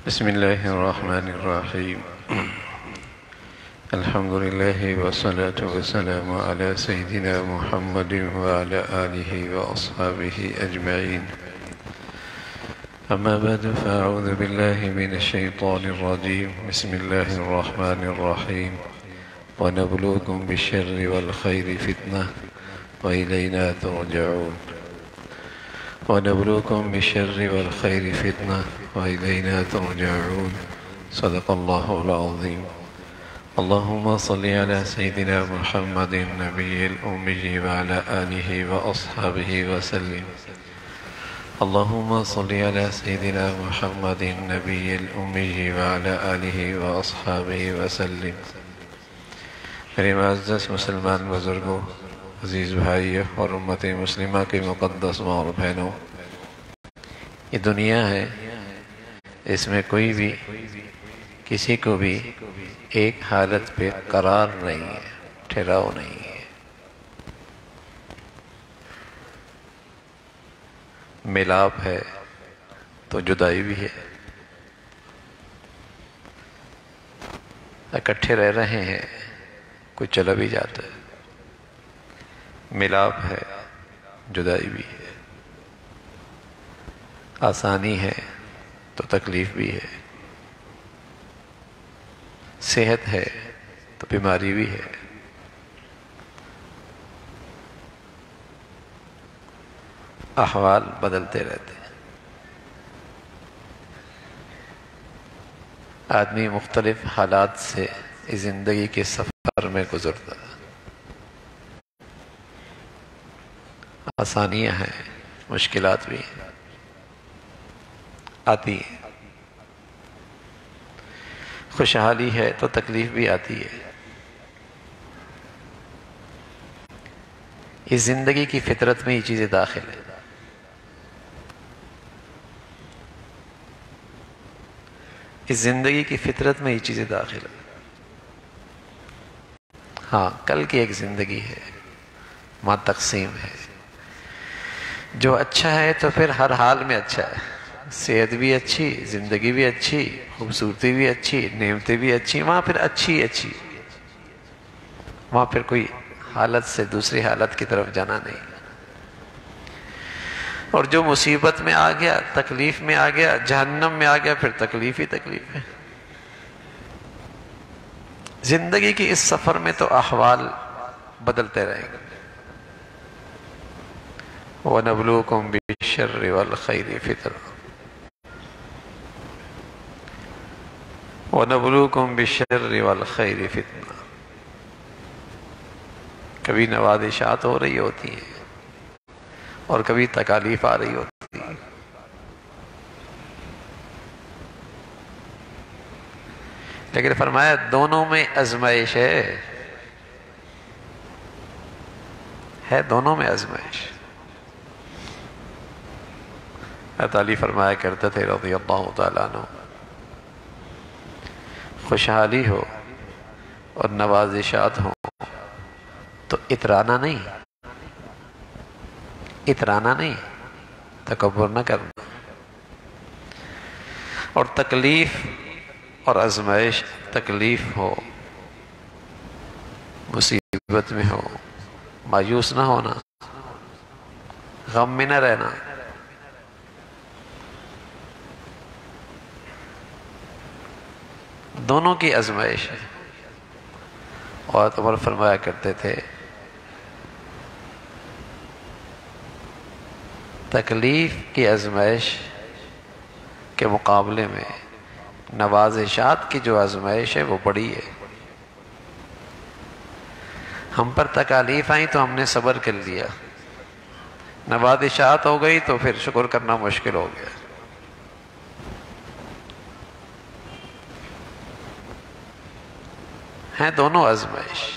بسم الله الرحمن الرحيم. الحمد لله والصلاة والسلام على سيدنا محمد وعلى آله وأصحابه أجمعين. أما بعد فأعوذ بالله من الشيطان الرجيم. بسم الله الرحمن الرحيم. ونبلوكم بالشر والخير فتنة وإلينا ترجعون. ونبلوكم بالشر والخير فتنة وإلينا ترجعون. صدق الله العظيم. اللهم صل على سيدنا محمد النبي الأمي وعلى آله وأصحابه وسلم. اللهم صل على سيدنا محمد النبي الأمي وعلى آله وأصحابه وسلم. میرے معزز مسلمان بزرگوں، عزیز بھائیوں اور امت مسلمہ کے مقدس ماں اور بہنوں، یہ دنیا ہے، اس میں کوئی بھی کسی کو بھی ایک حالت پہ قرار نہیں ہے، ٹھہراؤ نہیں ہے۔ ملاپ ہے تو جدائی بھی ہے، اکٹھے رہ رہے ہیں، کوئی چلا بھی جاتا ہے۔ ملاپ ہے، جدائی بھی ہے، آسانی ہے تو تکلیف بھی ہے، صحت ہے تو بیماری بھی ہے۔ احوال بدلتے رہتے ہیں، آدمی مختلف حالات سے اس زندگی کے سفر میں گزرتا ہے۔ آسانیاں ہیں، مشکلات بھی ہیں، آتی ہیں۔ خوشحالی ہے تو تکلیف بھی آتی ہے۔ اس زندگی کی فطرت میں یہ چیزیں داخل ہیں۔ اس زندگی کی فطرت میں یہ چیزیں داخل ہیں۔ ہاں، کل کی ایک زندگی ہے، وہاں تقسیم ہے۔ جو اچھا ہے تو پھر ہر حال میں اچھا ہے، صحت بھی اچھی، زندگی بھی اچھی، خوبصورتی بھی اچھی، نعمتیں بھی اچھی، وہاں پھر اچھی اچھی، وہاں پھر کوئی حالت سے دوسری حالت کی طرف جانا نہیں۔ اور جو مصیبت میں آ گیا، تکلیف میں آ گیا، جہنم میں آ گیا، پھر تکلیف ہی تکلیف ہے۔ زندگی کی اس سفر میں تو احوال بدلتے رہیں گے۔ وَنَبْلُوكُمْ بِالشَّرِّ وَالْخَيْرِ فِتْنَةً وَنَبْلُوكُمْ بِالشَّرِّ وَالْخَيْرِ فِتْنَةً۔ کبھی نوازشات ہو رہی ہوتی ہیں اور کبھی تکالیف آ رہی ہوتی ہیں، لیکن فرمایا دونوں میں آزمائش ہے دونوں میں آزمائش۔ علی فرمایا کرتے تھے رضی اللہ تعالیٰ عنہ، خوشحالی ہو اور نوازشات ہوں تو اترانا نہیں، تکبر نہ کرنا۔ اور تکلیف اور آزمائش، تکلیف ہو، مصیبت میں ہو، مایوس نہ ہونا، غم میں نہ رہنا۔ دونوں کی آزمائش ہے۔ اور عمر فرمایا کرتے تھے تکلیف کی آزمائش کے مقابلے میں نوازشات کی جو آزمائش ہے وہ بڑی ہے۔ ہم پر تکالیف آئیں تو ہم نے صبر کر لیا، نوازشات ہو گئی تو پھر شکر کرنا مشکل ہو گیا۔ ہیں دونوں آزمائش۔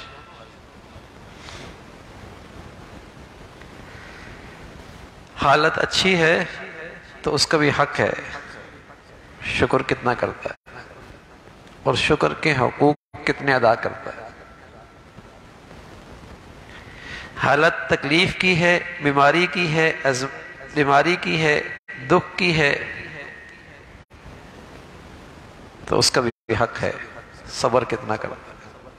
حالت اچھی ہے تو اس کا بھی حق ہے، شکر کتنا کرتا ہے اور شکر کے حقوق کتنے ادا کرتا ہے۔ حالت تکلیف کی ہے، بیماری کی ہے، دکھ کی ہے، تو اس کا بھی حق ہے صبر کتنا کرتا ہے،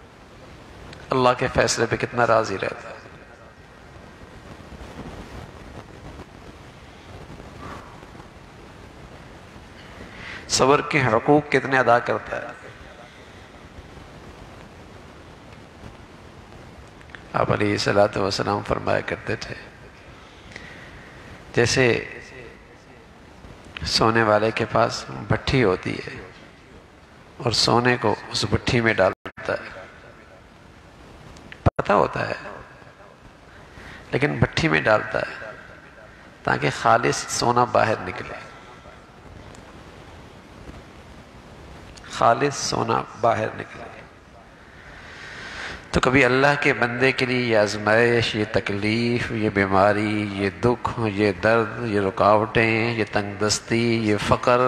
اللہ کے فیصلے پہ کتنا راضی رہتا ہے، صبر کے حقوق کتنے ادا کرتا ہے۔ آپ علیہ الصلوۃ والسلام فرمایا کرتے تھے جیسے سونے والے کے پاس بھٹی ہوتی ہے اور سونے کو اس بھٹی میں ڈالتا ہے، پتہ ہوتا ہے لیکن بھٹی میں ڈالتا ہے تاکہ خالص سونا باہر نکلے، خالص سونا باہر نکلے۔ تو کبھی اللہ کے بندے کے لیے یہ آزمائش، یہ تکلیف، یہ بیماری، یہ دکھ، یہ درد، یہ رکاوٹیں، یہ تنگ دستی، یہ فقر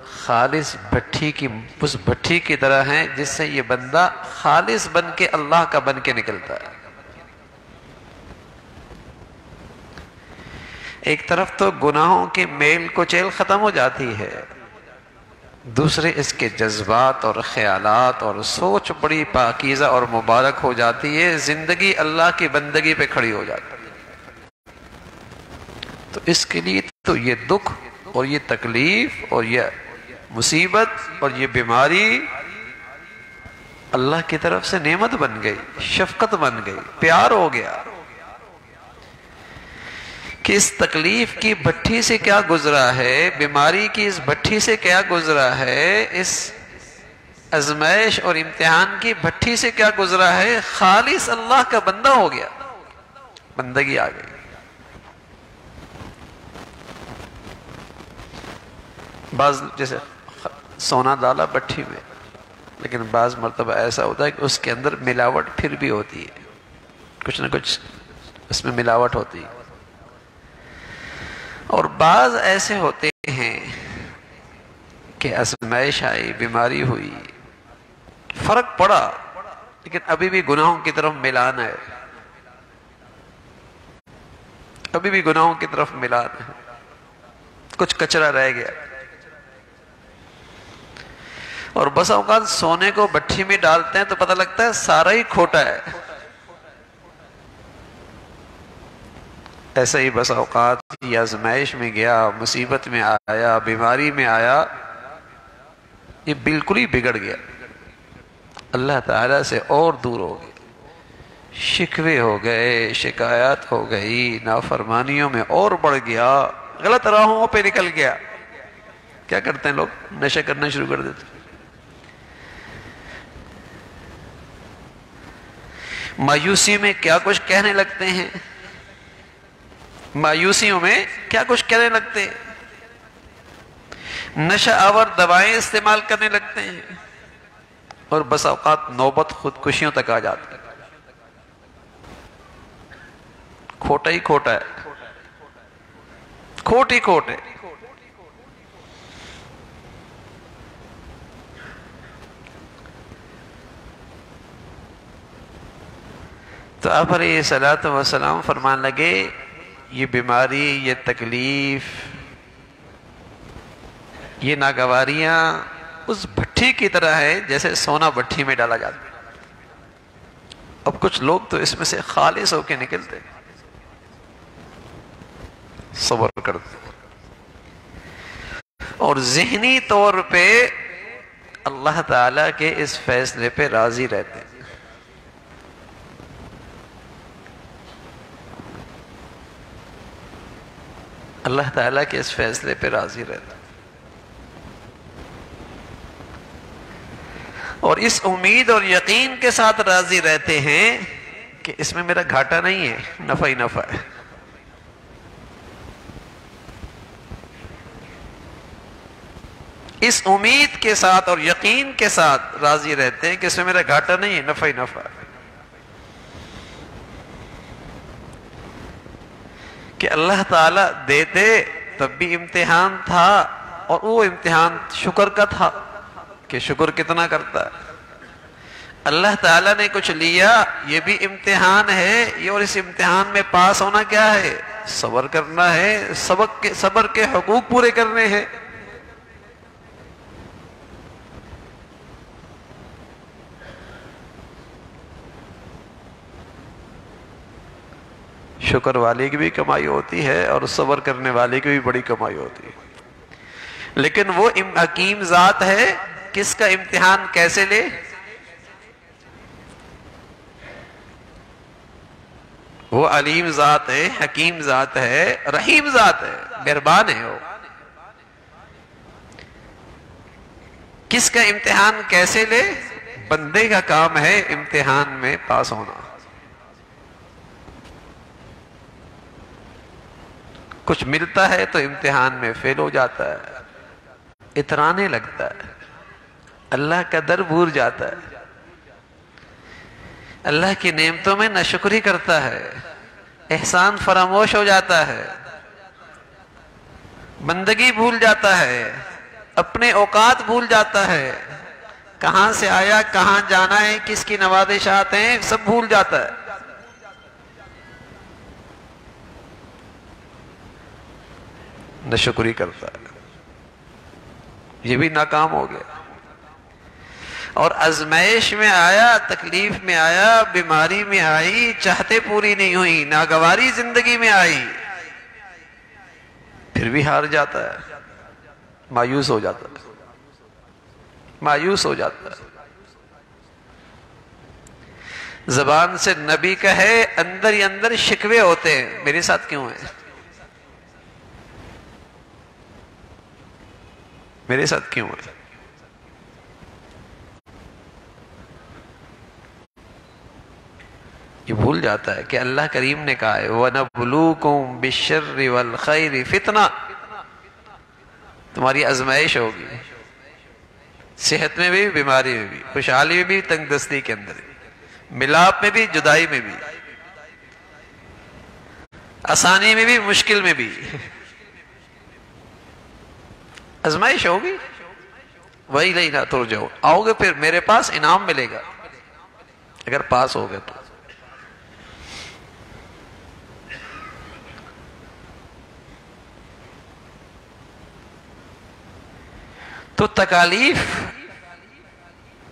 خالص بھٹی کی، اس بھٹی کی طرح ہیں جس سے یہ بندہ خالص بن کے اللہ کا بن کے نکلتا ہے۔ ایک طرف تو گناہوں کے میل کچیل ختم ہو جاتی ہے، دوسرے اس کے جذبات اور خیالات اور سوچ بڑی پاکیزہ اور مبارک ہو جاتی ہے، زندگی اللہ کی بندگی پہ کھڑی ہو جاتی ہے۔ تو اس کے لیے تو یہ دکھ اور یہ تکلیف اور یہ مصیبت اور یہ بیماری اللہ کی طرف سے نعمت بن گئی، شفقت بن گئی، پیار ہو گیا کہ اس تکلیف کی بھٹی سے کیا گزرا ہے، بیماری کی اس بھٹی سے کیا گزرا ہے، اس آزمائش اور امتحان کی بھٹی سے کیا گزرا ہے، خالص اللہ کا بندہ ہو گیا، بندگی آ گئی۔ بعض جیسے سونا ڈالا بھٹی میں، لیکن بعض مرتبہ ایسا ہوتا ہے کہ اس کے اندر ملاوٹ پھر بھی ہوتی ہے، کچھ نہ کچھ اس میں ملاوٹ ہوتی ہے، اور بعض ایسے ہوتے ہیں کہ آزمائش آئی، بیماری ہوئی، فرق پڑا، لیکن ابھی بھی گناہوں کی طرف میلان ہے، ابھی بھی گناہوں کی طرف میلان ہے، کچھ کچرا رہ گیا، اور بس اوقات سونے کو بھٹی میں ڈالتے ہیں تو پتہ لگتا ہے سارا ہی کھوٹا ہے۔ ایسا ہی بس اوقات یہ آزمائش میں گیا، مصیبت میں آیا، بیماری میں آیا، یہ بالکل ہی بگڑ گیا، اللہ تعالیٰ سے اور دور ہو گئے، شکوے ہو گئے، شکایات ہو گئی، نافرمانیوں میں اور بڑھ گیا، غلط راہوں پہ نکل گیا۔ کیا کرتے ہیں لوگ؟ نشہ کرنا شروع کر دیتے، مایوسی میں کیا کچھ کہنے لگتے ہیں، مایوسیوں میں کیا کچھ کہنے لگتے ہیں، نشہ آور دوائیں استعمال کرنے لگتے ہیں، اور بس اوقات نوبت خودکشیوں تک آ جاتی ہے۔ کھوٹا ہی کھوٹا ہے، کھوٹ ہی کھوٹ ہے۔ تو آپ علیہ الصلوۃ والسلام فرمان لگے یہ بیماری، یہ تکلیف، یہ ناگواریاں اس بھٹی کی طرح ہے جیسے سونا بھٹی میں ڈالا جاتا ہے۔ اب کچھ لوگ تو اس میں سے خالص ہو کے نکلتے، صبر کرتے اور ذہنی طور پہ اللہ تعالیٰ کے اس فیصلے پہ راضی رہتے ہیں۔ اللہ تعالیٰ کے اس فیصلے پہ راضی رہتا ہے اور اس امید اور یقین کے ساتھ راضی رہتے ہیں کہ اس میں میرا گھاٹا نہیں ہے، نفع ہی نفع ہے۔ اس امید کے ساتھ اور یقین کے ساتھ راضی رہتے ہیں کہ اس میں میرا گھاٹا نہیں ہے، نفع ہی نفع ہے، کہ اللہ تعالیٰ دیتے تب بھی امتحان تھا، اور وہ امتحان شکر کا تھا کہ شکر کتنا کرتا ہے۔ اللہ تعالیٰ نے کچھ لیا، یہ بھی امتحان ہے، یہ اور اس امتحان میں پاس ہونا کیا ہے؟ صبر کرنا ہے، صبر کے حقوق پورے کرنے ہیں۔ شکر والے کی بھی کمائی ہوتی ہے اور صبر کرنے والے کی بھی بڑی کمائی ہوتی ہے. لیکن وہ حکیم ذات ہے، کس کا امتحان کیسے لے؟ وہ علیم ذات ہے، حکیم ذات ہے، رحیم ذات ہے، مہربان ہے. وہ کس کا امتحان کیسے لے؟ بندے کا کام ہے امتحان میں پاس ہونا. کچھ ملتا ہے تو امتحان میں فیل ہو جاتا ہے، اترانے لگتا ہے، اللہ کا در بھول جاتا ہے، اللہ کی نعمتوں میں ناشکری کرتا ہے، احسان فراموش ہو جاتا ہے، بندگی بھول جاتا ہے، اپنے اوقات بھول جاتا ہے، کہاں سے آیا، کہاں جانا ہے، کس کی نوازشات ہیں، سب بھول جاتا ہے. ناشکری کرتا ہے، یہ بھی ناکام ہو گیا. اور آزمائش میں آیا، تکلیف میں آیا، بیماری میں آئی، چاہتے پوری نہیں ہوئی، ناگواری زندگی میں آئی، پھر بھی ہار جاتا ہے، مایوس ہو جاتا ہے، مایوس ہو جاتا ہے. زبان سے نبی کہے، اندر ہی اندر شکوے ہوتے ہیں، میرے ساتھ کیوں ہے، میرے ساتھ کیوں ہے. یہ بھول جاتا ہے کہ اللہ کریم نے کہا ہے وَنَبْلُوكُمْ بِالشَّرِّ وَالْخَيْرِ فِتْنَةً، تمہاری آزمائش ہوگی، صحت میں بھی، بیماری میں بھی، خوشحالی میں بھی، تنگ دستی کے اندر بھی، ملاپ میں بھی، جدائی میں بھی، آسانی میں بھی، مشکل میں بھی آزمائش ہوگی. وَإِلَيْنَا تُرْجَعُونَ، آؤ گے پھر میرے پاس انعام ملے گا اگر پاس ہو گئے تو. تو تکالیف،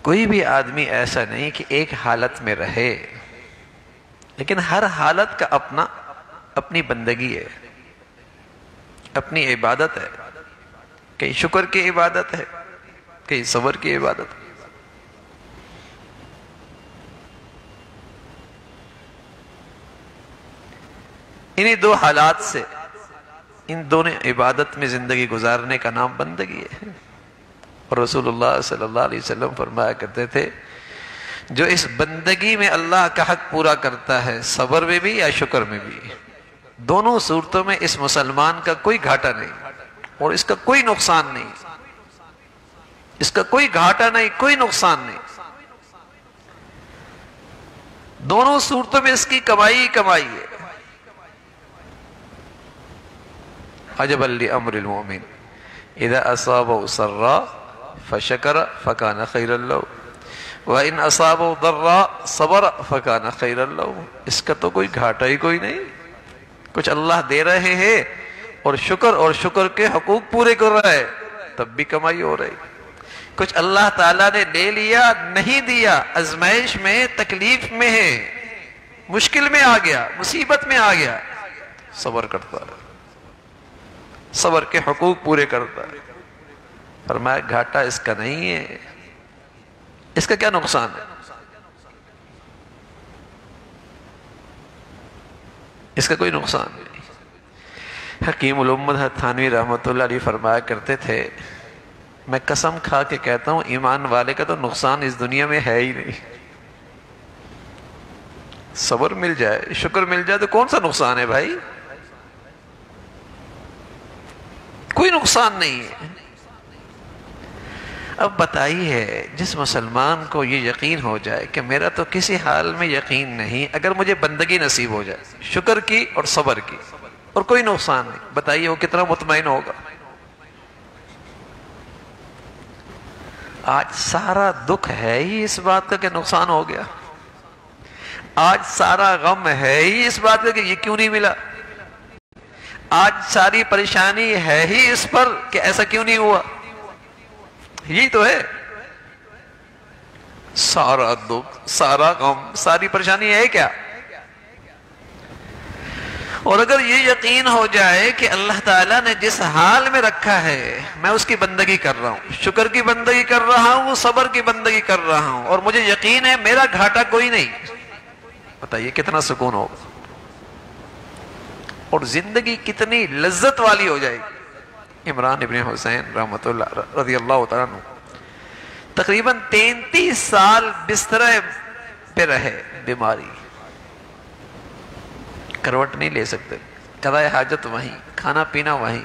کوئی بھی آدمی ایسا نہیں کہ ایک حالت میں رہے، لیکن ہر حالت کا اپنی بندگی ہے، اپنی عبادت ہے. کہیں شکر کی عبادت ہے، کہیں صبر کی عبادت ہے. انہی دو حالات سے، ان دونوں عبادت میں زندگی گزارنے کا نام بندگی ہے. اور رسول اللہ صلی اللہ علیہ وسلم فرمایا کرتے تھے جو اس بندگی میں اللہ کا حق پورا کرتا ہے، صبر میں بھی یا شکر میں بھی، دونوں صورتوں میں اس مسلمان کا کوئی گھاٹا نہیں اور اس کا کوئی نقصان نہیں، اس کا کوئی گھاٹا نہیں، کوئی نقصان نہیں. دونوں صورتوں میں اس کی کمائی کمائی ہے. عجبا لامر المؤمن اذا اصابه سرا فشکر فکان خیرا لہ وان اصابه ضرا صبر فکان خیرا لہ. اس کا تو کوئی گھاٹا ہی کوئی نہیں، کچھ اللہ دے رہے ہیں اور شکر کے حقوق پورے کر رہا ہے تب بھی کمائی ہو رہی. کچھ اللہ تعالیٰ نے لے لیا، نہیں دیا، آزمائش میں، تکلیف میں ہے، مشکل میں آ گیا، مصیبت میں آ گیا، صبر کرتا ہے، صبر کے حقوق پورے کرتا ہے. فرمایا گھاٹا اس کا نہیں ہے، اس کا کیا نقصان ہے، اس کا کوئی نقصان نہیں. حکیم الامت تھانوی رحمۃ اللہ علیہ فرمایا کرتے تھے میں قسم کھا کے کہتا ہوں ایمان والے کا تو نقصان اس دنیا میں ہے ہی نہیں. صبر مل جائے، شکر مل جائے تو کون سا نقصان ہے بھائی، کوئی نقصان نہیں ہے. اب بتائیے جس مسلمان کو یہ یقین ہو جائے کہ میرا تو کسی حال میں یقین نہیں، اگر مجھے بندگی نصیب ہو جائے شکر کی اور صبر کی اور کوئی نقصان نہیں، بتائیے وہ کتنا مطمئن ہوگا. آج سارا دکھ ہے ہی اس بات کا کہ نقصان ہو گیا، آج سارا غم ہے ہی اس بات کا کہ یہ کیوں نہیں ملا، آج ساری پریشانی ہے ہی اس پر کہ ایسا کیوں نہیں ہوا. یہی تو ہے، سارا دکھ، سارا غم، ساری پریشانی ہے کیا. اور اگر یہ یقین ہو جائے کہ اللہ تعالیٰ نے جس حال میں رکھا ہے میں اس کی بندگی کر رہا ہوں، شکر کی بندگی کر رہا ہوں، صبر کی بندگی کر رہا ہوں، اور مجھے یقین ہے میرا گھاٹا کوئی نہیں، بتائیے کتنا سکون ہوگا اور زندگی کتنی لذت والی ہو جائے گی۔ عمران ابن حسین رحمۃ اللہ رضی اللہ تعالیٰ عنہ تقریباً 33 سال بستر پہ رہے، بیماری، کروٹ نہیں لے سکتے، قضاء حاجت وہیں، کھانا پینا وہیں،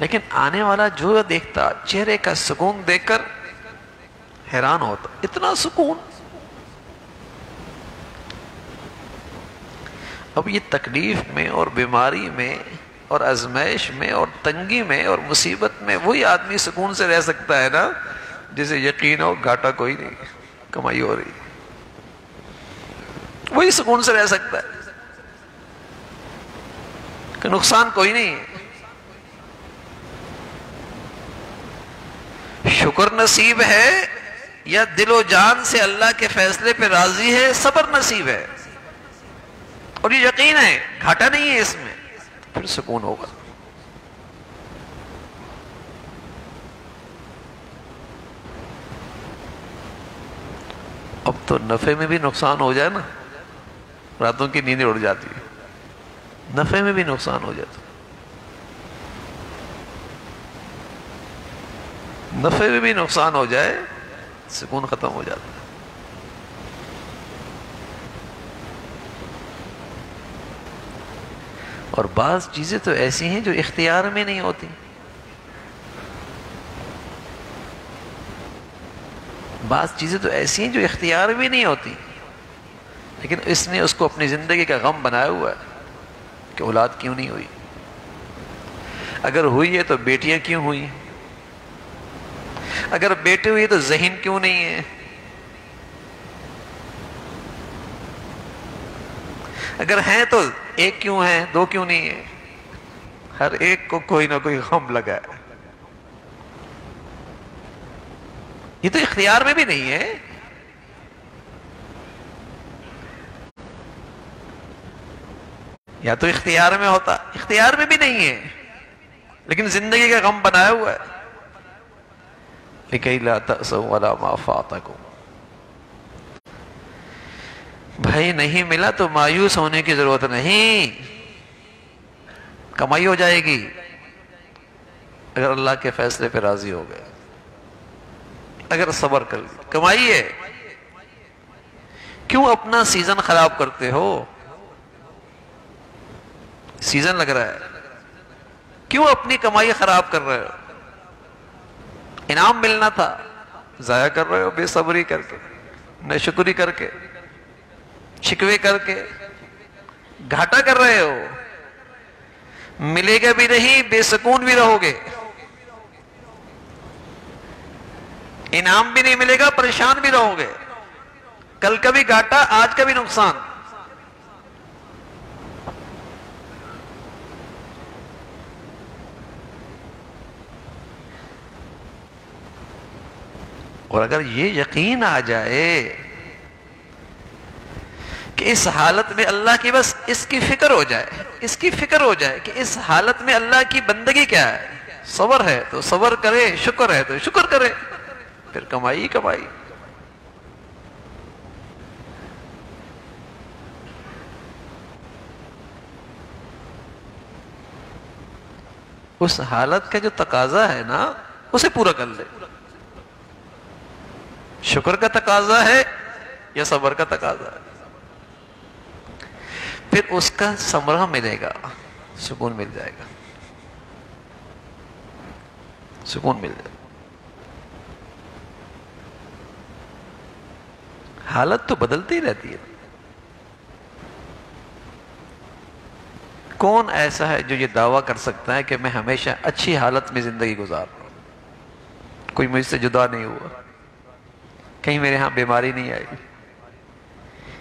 لیکن آنے والا جو دیکھتا چہرے کا سکون دیکھ کر حیران ہوتا، اتنا سکون۔ اب یہ تکلیف میں اور بیماری میں اور آزمائش میں اور تنگی میں اور مصیبت میں وہی آدمی سکون سے رہ سکتا ہے نا جسے یقین ہو گھاٹا کوئی نہیں، کمائی ہو رہی، وہی سکون سے رہ سکتا ہے کہ نقصان کوئی نہیں ہے۔ شکر نصیب ہے یا دل و جان سے اللہ کے فیصلے پہ راضی ہے، صبر نصیب ہے اور یہ یقین ہے گھاٹا نہیں ہے اس میں، پھر سکون ہوگا۔ اب تو نفع میں بھی نقصان ہو جائے نا، راتوں کی نیندیں اڑ جاتی ہے، نفع میں بھی نقصان ہو جاتا، نفع میں بھی نقصان ہو جائے سکون ختم ہو جاتا ہے۔ اور بعض چیزیں تو ایسی ہیں جو اختیار میں نہیں ہوتی، بعض چیزیں تو ایسی ہیں جو اختیار میں نہیں ہوتی، لیکن اس نے اس کو اپنی زندگی کا غم بنایا ہوا ہے کہ اولاد کیوں نہیں ہوئی، اگر ہوئی ہے تو بیٹیاں کیوں ہوئی، اگر بیٹے ہوئی تو ذہن کیوں نہیں ہے، اگر ہیں تو ایک کیوں ہے، دو کیوں نہیں ہے، ہر ایک کو کوئی نہ کوئی غم لگا ہے، یہ تو اختیار میں بھی نہیں ہے۔ یا تو اختیار میں ہوتا، اختیار میں بھی نہیں ہے لیکن زندگی کا غم بنایا ہوا ہے۔ لِكَيْ لَا تَأْسَوْا عَلَىٰ مَا فَاتَكُمْ، بھائی نہیں ملا تو مایوس ہونے کی ضرورت نہیں، کمائی ہو جائے گی اگر اللہ کے فیصلے پہ راضی ہو گئے، اگر صبر کر لی کمائی ہے، کیوں اپنا سیزن خراب کرتے ہو؟ سیزن لگ رہا ہے، کیوں اپنی کمائی خراب کر رہے ہو؟ انعام ملنا تھا، ضائع کر رہے ہو بے صبری کر کے، ناشکری کر کے، شکوے کر کے، گھاٹا کر رہے ہو، ملے گا بھی نہیں، بے سکون بھی رہو گے، انعام بھی نہیں ملے گا، پریشان بھی رہو گے، کل کا بھی گھاٹا، آج کا بھی نقصان۔ اور اگر یہ یقین آ جائے کہ اس حالت میں اللہ کی بس اس کی فکر ہو جائے، اس کی فکر ہو جائے کہ اس حالت میں اللہ کی بندگی کیا ہے، صبر ہے تو صبر کرے، شکر ہے تو شکر کرے، پھر کمائی ہی کمائی۔ اس حالت کا جو تقاضا ہے نا اسے پورا کر لے، شکر کا تقاضا ہے یا صبر کا تقاضا ہے، پھر اس کا ثمرہ ملے گا، سکون مل جائے گا، سکون مل جائے گا۔ حالت تو بدلتی رہتی ہے، کون ایسا ہے جو یہ دعویٰ کر سکتا ہے کہ میں ہمیشہ اچھی حالت میں زندگی گزار رہا ہوں، کوئی مجھ سے جدا نہیں ہوا، کہیں میرے ہاں بیماری نہیں آئی،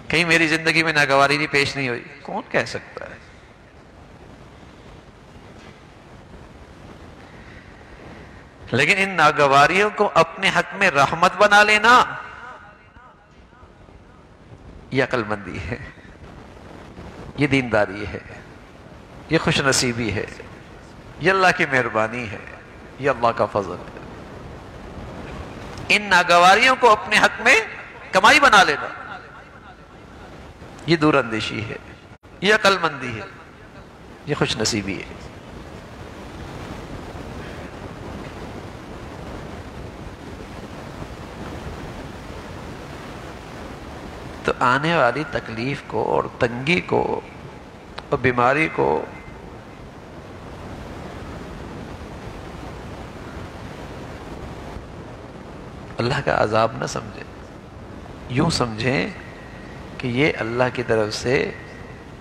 کہیں میری زندگی میں ناگواری نہیں پیش نہیں ہوئی، کون کہہ سکتا ہے؟ لیکن ان ناگواریوں کو اپنے حق میں رحمت بنا لینا یہ عقل مندی ہے۔ یہ دینداری ہے، یہ خوش نصیبی ہے، یہ اللہ کی مہربانی ہے، یہ اللہ کا فضل ہے۔ ان ناگواریوں کو اپنے حق میں کمائی بنا لینا، یہ دور اندیشی ہے، یہ عقل مندی ہے، یہ خوش نصیبی ہے۔ تو آنے والی تکلیف کو اور تنگی کو اور بیماری کو اللہ کا عذاب نہ سمجھیں، یوں سمجھیں کہ یہ اللہ کی طرف سے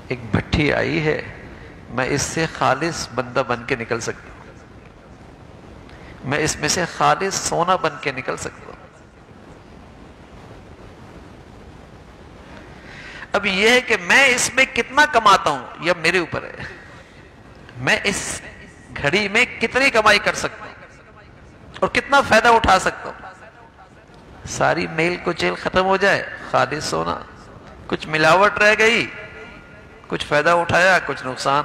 ایک بھٹی آئی ہے، میں اس سے خالص بندہ بن کے نکل سکتا ہوں، میں اس میں سے خالص سونا بن کے نکل سکتا ہوں۔ اب یہ ہے کہ میں اس میں کتنا کماتا ہوں یہ میرے اوپر ہے، میں اس گھڑی میں کتنی کمائی کر سکتا ہوں اور کتنا فائدہ اٹھا سکتا ہوں۔ ساری میل کچیل ختم ہو جائے، خالص سونا، کچھ ملاوٹ رہ گئی، کچھ فائدہ اٹھایا، کچھ نقصان،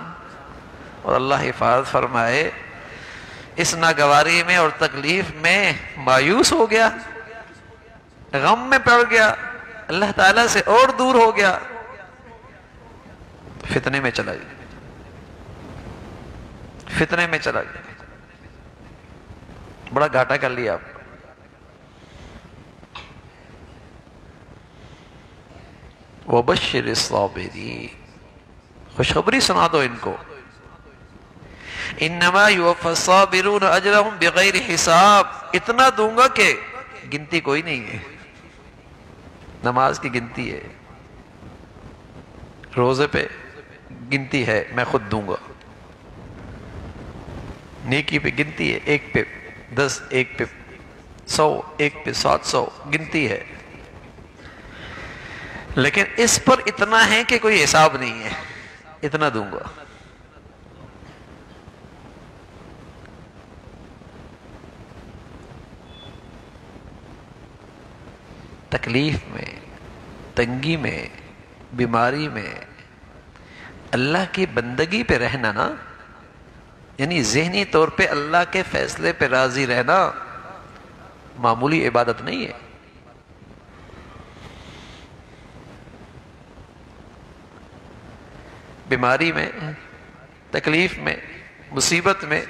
اور اللہ حفاظت فرمائے اس ناگواری میں اور تکلیف میں مایوس ہو گیا، غم میں پڑ گیا، اللہ تعالیٰ سے اور دور ہو گیا، فتنے میں چلا گیا، فتنے میں چلا گیا، بڑا گھاٹا کر لیا آپ۔ وَبَشِّرِ الصَّابِرِينَ، خوشخبری سنا دو ان کو، انما یوفی الصابرون اجرہم بغیر حساب، اتنا دوں گا کہ گنتی کوئی نہیں ہے، نماز کی گنتی ہے، روزے پہ گنتی ہے، میں خود دوں گا، نیکی پہ گنتی ہے، ایک پہ 10، ایک پہ 100، ایک پہ 700 گنتی ہے، لیکن اس پر اتنا ہے کہ کوئی حساب نہیں ہے، اتنا دوں گا۔ تکلیف میں، تنگی میں، بیماری میں اللہ کی بندگی پہ رہنا نا، یعنی ذہنی طور پہ اللہ کے فیصلے پہ راضی رہنا معمولی عبادت نہیں ہے۔ بیماری میں، تکلیف میں، مصیبت میں،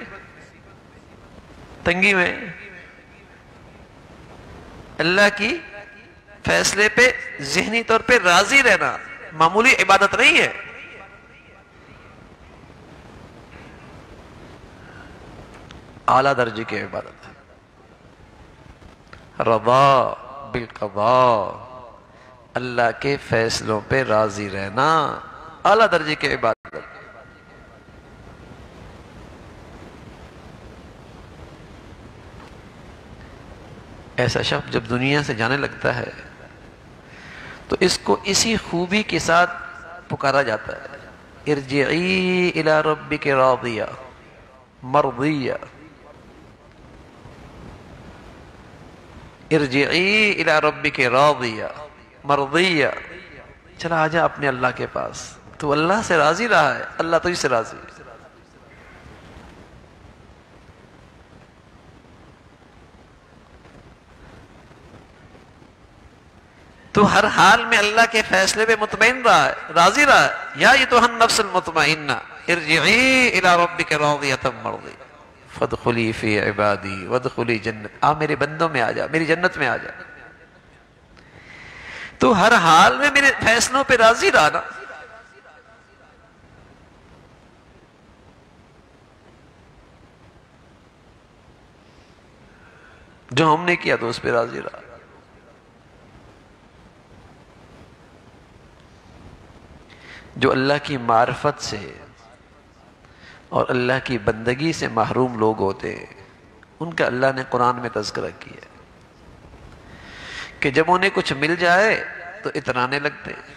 تنگی میں اللہ کی فیصلے پہ ذہنی طور پہ راضی رہنا معمولی عبادت نہیں ہے۔ اعلیٰ درجے کی عبادت ہے، رضا بالقضاء، اللہ کے فیصلوں پہ راضی رہنا اعلیٰ درجے کی عبادت۔ ایسا شخص جب دنیا سے جانے لگتا ہے تو اس کو اسی خوبی کے ساتھ پکارا جاتا ہے، ارجعی الی ربک راضیہ مرضیہ، ارجعی الی ربک راضیہ مرضیہ، چلا آجا اپنے اللہ کے پاس، تو اللہ سے راضی رہا ہے، اللہ تجھ سے راضی ہے۔ تو ہر حال میں اللہ کے فیصلے پہ مطمئن رہا ہے، راضی رہا ہے، یا ایتھا النفس المطمئنہ ارجعی الی ربک راضیۃ مرضیہ فادخلی فی عبادی وادخلی جنت، میرے بندوں میں آ جا، میری جنت میں آ جا۔ تو ہر حال میں میرے فیصلوں پہ راضی رہا نا، جو ہم نے کیا تو اس پہ راضی رہا۔ جو اللہ کی معرفت سے اور اللہ کی بندگی سے محروم لوگ ہوتے ہیں، ان کا اللہ نے قرآن میں تذکرہ کیا کہ جب انہیں کچھ مل جائے تو اترانے لگتے ہیں،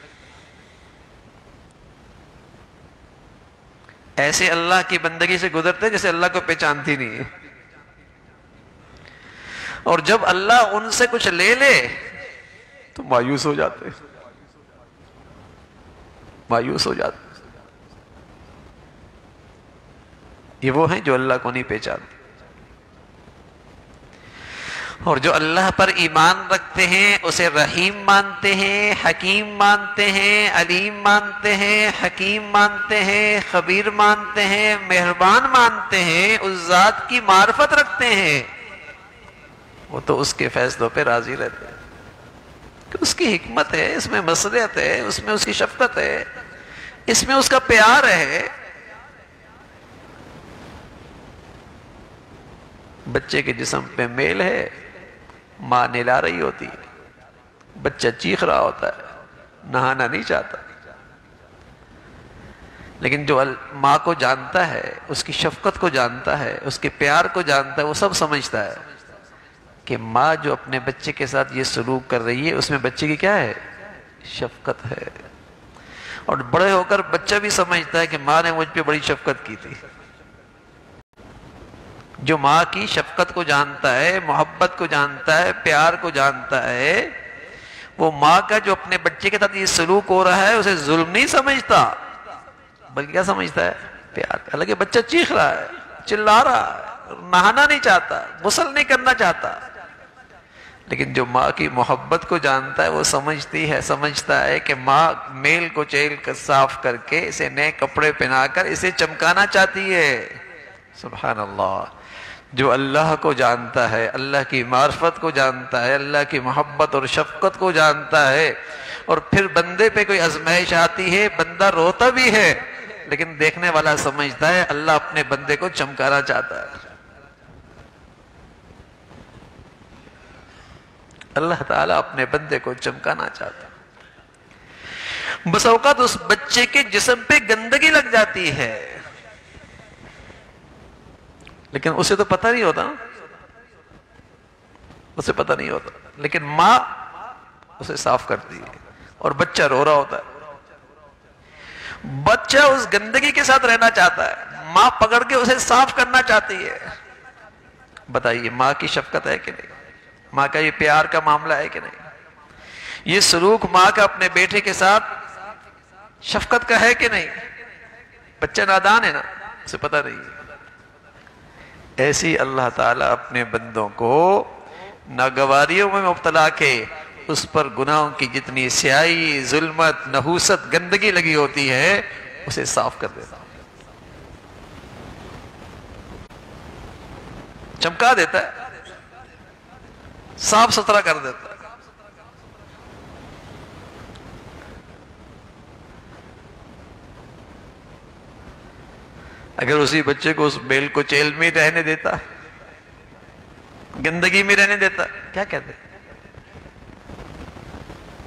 ایسے اللہ کی بندگی سے گزرتے جیسے اللہ کو پہچانتی نہیں ہے، اور جب اللہ ان سے کچھ لے لے تو مایوس ہو جاتے، مایوس ہو جاتے۔ یہ وہ ہیں جو اللہ کو نہیں پہچانتے، اور جو اللہ پر ایمان رکھتے ہیں اسے رحیم مانتے ہیں، حکیم مانتے ہیں، علیم مانتے ہیں، حکیم مانتے ہیں، خبیر مانتے ہیں، مہربان مانتے ہیں، اس ذات کی معرفت رکھتے ہیں، وہ تو اس کے فیصلوں پہ راضی رہتے ہیں کہ اس کی حکمت ہے، اس میں مصلحت ہے، اس میں اس کی شفقت ہے، اس میں اس کا پیار ہے۔ بچے کے جسم پہ میل ہے، ماں نہلا رہی ہوتی ہے، بچہ چیخ رہا ہوتا ہے، نہانا نہیں چاہتا، لیکن جو ماں کو جانتا ہے، اس کی شفقت کو جانتا ہے، اس کے پیار کو جانتا ہے، وہ سب سمجھتا ہے کہ ماں جو اپنے بچے کے ساتھ یہ سلوک کر رہی ہے اس میں بچے کی کیا ہے؟ شفقت ہے۔ اور بڑے ہو کر بچہ بھی سمجھتا ہے کہ ماں نے مجھ پہ بڑی شفقت کی تھی۔ جو ماں کی شفقت کو جانتا ہے، محبت کو جانتا ہے، پیار کو جانتا ہے، وہ ماں کا جو اپنے بچے کے ساتھ یہ سلوک ہو رہا ہے اسے ظلم نہیں سمجھتا، بلکہ کیا سمجھتا ہے؟ پیار۔ حالانکہ بچہ چیخ رہا ہے، چلا رہا ہے، نہانا نہیں چاہتا، غسل نہیں کرنا چاہتا، لیکن جو ماں کی محبت کو جانتا ہے وہ سمجھتا ہے کہ ماں میل کو چیل کر صاف کر کے اسے نئے کپڑے پہنا کر اسے چمکانا چاہتی ہے۔ سبحان اللہ۔ جو اللہ کو جانتا ہے، اللہ کی معرفت کو جانتا ہے، اللہ کی محبت اور شفقت کو جانتا ہے، اور پھر بندے پہ کوئی آزمائش آتی ہے، بندہ روتا بھی ہے، لیکن دیکھنے والا سمجھتا ہے اللہ اپنے بندے کو چمکانا چاہتا ہے۔ اللہ تعالیٰ اپنے بندے کو چمکانا چاہتا ہے۔ بس اوقات اس بچے کے جسم پہ گندگی لگ جاتی ہے، لیکن اسے تو پتہ نہیں ہوتا، اسے پتہ نہیں ہوتا، لیکن ماں اسے صاف کرتی ہے، اور بچہ رو رہا ہوتا ہے۔ بچہ اس گندگی کے ساتھ رہنا چاہتا ہے، ماں پکڑ کے اسے صاف کرنا چاہتی ہے۔ بتائیے ماں کی شفقت ہے کہ نہیں؟ ماں کا یہ پیار کا معاملہ ہے کہ نہیں؟ یہ سلوک ماں کا اپنے بیٹے کے ساتھ شفقت کا ہے کہ نہیں؟ بچہ نادان ہے نا، اسے پتہ نہیں ہے۔ ایسی اللہ تعالیٰ اپنے بندوں کو ناگواریوں میں مبتلا کے اس پر گناہوں کی جتنی سیاہی، ظلمت، نحوست، گندگی لگی ہوتی ہے اسے صاف کر دیتا، چمکا دیتا ہے، صاف ستھرا کر دیتا ہے۔ اگر اسی بچے کو اس بیل کو چیل میں رہنے دیتا، گندگی میں رہنے دیتا، کیا کہتے؟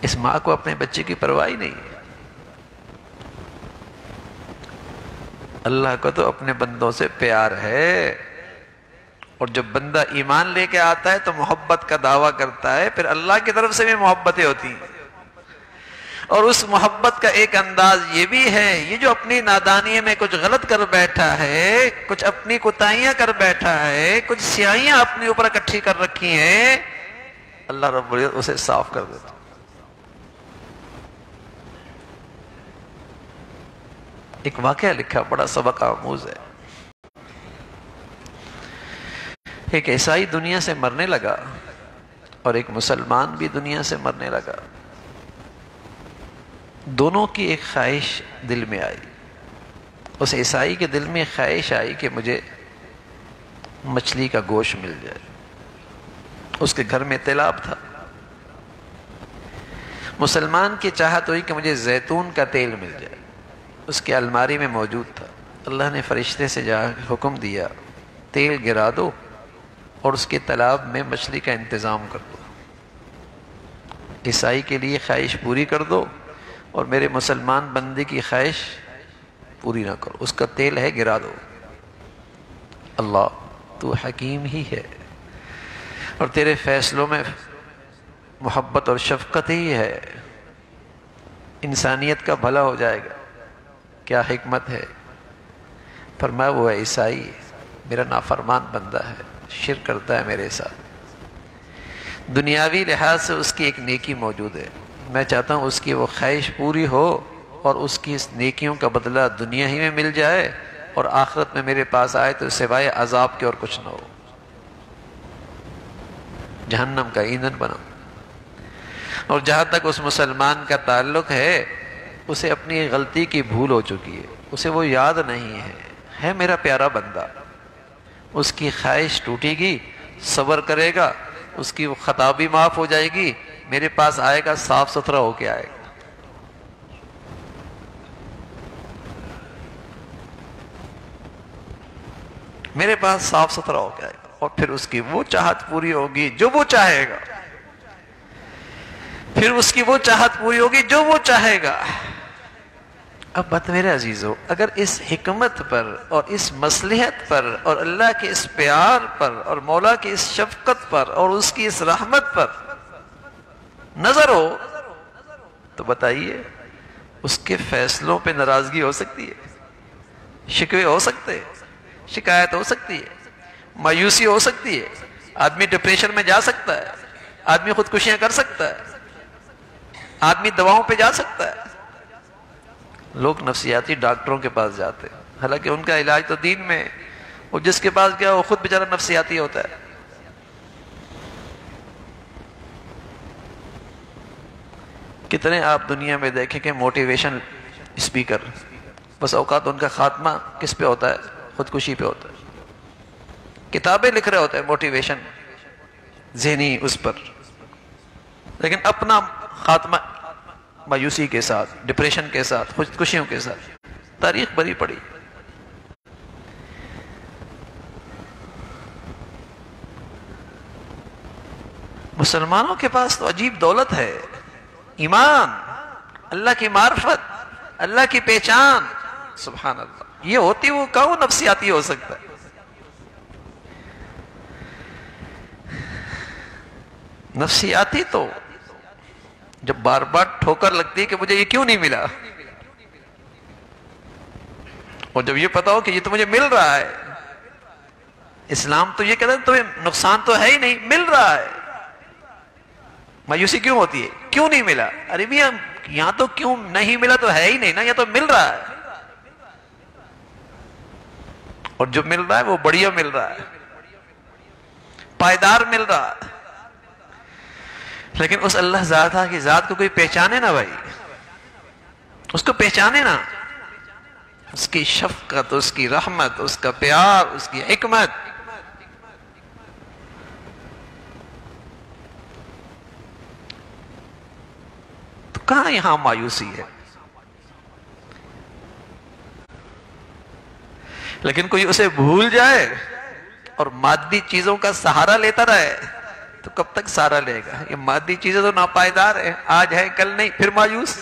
اس ماں کو اپنے بچے کی پرواہ نہیں ہے۔ اللہ کو تو اپنے بندوں سے پیار ہے، اور جب بندہ ایمان لے کے آتا ہے تو محبت کا دعویٰ کرتا ہے، پھر اللہ کی طرف سے بھی محبتیں ہوتی ہیں، اور اس محبت کا ایک انداز یہ بھی ہے، یہ جو اپنی نادانی میں کچھ غلط کر بیٹھا ہے، کچھ اپنی کوتاہیاں کر بیٹھا ہے، کچھ سیاہیاں اپنے اوپر اکٹھی کر رکھی ہیں، اللہ رب العزت اسے صاف کر دیتا۔ ایک واقعہ لکھا، بڑا سبق آموز ہے۔ ایک عیسائی دنیا سے مرنے لگا اور ایک مسلمان بھی دنیا سے مرنے لگا۔ دونوں کی ایک خواہش دل میں آئی۔ اس عیسائی کے دل میں خواہش آئی کہ مجھے مچھلی کا گوشت مل جائے۔ اس کے گھر میں تیلاب تھا۔ مسلمان کی چاہت ہوئی کہ مجھے زیتون کا تیل مل جائے۔ اس کے الماری میں موجود تھا۔ اللہ نے فرشتے سے جا حکم دیا، تیل گرا دو اور اس کے تالاب میں مچھلی کا انتظام کر دو۔ عیسائی کے لیے خواہش پوری کر دو اور میرے مسلمان بندے کی خواہش پوری نہ کرو، اس کا تیل ہے گرا دو۔ اللہ تو حکیم ہی ہے، اور تیرے فیصلوں میں محبت اور شفقت ہی ہے، انسانیت کا بھلا ہو جائے گا۔ کیا حکمت ہے؟ فرمایا وہ عیسائی میرا نافرمان بندہ ہے، شرک کرتا ہے میرے ساتھ، دنیاوی لحاظ سے اس کی ایک نیکی موجود ہے، میں چاہتا ہوں اس کی وہ خواہش پوری ہو اور اس کی اس نیکیوں کا بدلہ دنیا ہی میں مل جائے، اور آخرت میں میرے پاس آئے تو سوائے عذاب کے اور کچھ نہ ہو، جہنم کا ایندھن بنا۔ اور جہاں تک اس مسلمان کا تعلق ہے، اسے اپنی غلطی کی بھول ہو چکی ہے، اسے وہ یاد نہیں ہے میرا پیارا بندہ، اس کی خواہش ٹوٹے گی، صبر کرے گا، اس کی خطا بھی معاف ہو جائے گی، میرے پاس آئے گا صاف ستھرا ہو کے آئے گا۔ میرے پاس صاف ستھرا ہو کے آئے گا، اور پھر اس کی وہ چاہت پوری ہوگی جو وہ چاہے گا، پھر اس کی وہ چاہت پوری ہوگی جو وہ چاہے گا۔ اب بات میرے عزیزو، اگر اس حکمت پر اور اس مصلحت پر اور اللہ کے اس پیار پر اور مولا کی اس شفقت پر اور اس کی اس رحمت پر نظر ہو تو بتائیے اس کے فیصلوں پہ ناراضگی ہو سکتی ہے، شکوے ہو سکتے ہیں، شکایت ہو سکتی ہے، مایوسی ہو سکتی ہے، آدمی ڈپریشن میں جا سکتا ہے، آدمی خودکشیاں کر سکتا ہے، آدمی دواؤں پہ جا سکتا ہے۔ لوگ نفسیاتی ڈاکٹروں کے پاس جاتے ہیں، حالانکہ ان کا علاج تو دین میں ہے، اور جس کے پاس گیا وہ خود بیچارہ نفسیاتی ہوتا ہے۔ کتنے آپ دنیا میں دیکھیں کہ موٹیویشن اسپیکر، بس اوقات ان کا خاتمہ کس پہ ہوتا ہے؟ خودکشی پہ ہوتا ہے، کتابیں لکھ رہے ہوتے ہیں موٹیویشن ذہنی اس پر، لیکن اپنا خاتمہ مایوسی کے ساتھ، ڈپریشن کے ساتھ، خودکشیوں کے ساتھ۔ تاریخ بھری پڑی۔ مسلمانوں کے پاس تو عجیب دولت ہے، ایمان، اللہ کی معرفت، اللہ کی پہچان، سبحان اللہ۔ یہ ہوتی وہ کہوں نفسیاتی ہو سکتا ہے؟ نفسیاتی تو جب بار بار ٹھوکر لگتی ہے کہ مجھے یہ کیوں نہیں ملا، اور جب یہ پتا ہو کہ یہ تو مجھے مل رہا ہے، اسلام تو یہ کہتا ہے تمہیں نقصان تو ہے ہی نہیں، مل رہا ہے، مایوسی کیوں ہوتی ہے؟ کیوں نہیں ملا؟ ارے بھی یہاں تو کیوں نہیں ملا تو ہے ہی نہیں نا، یہ تو مل رہا ہے، اور جو مل رہا ہے وہ بڑھیا مل رہا ہے، پائیدار مل رہا ہے۔ لیکن اس اللہ ذاتہ کی ذات کو کوئی پہچانے نا بھائی، اس کو پہچانے نا، اس کی شفقت، اس کی رحمت، اس کا پیار، اس کی حکمت۔ تو کہاں یہاں مایوسی ہے؟ لیکن کوئی اسے بھول جائے اور مادی چیزوں کا سہارا لیتا رہے تو کب تک سہارا لے گا؟ یہ مادی چیزیں تو ناپائیدار ہے، آج ہے کل نہیں، پھر مایوس،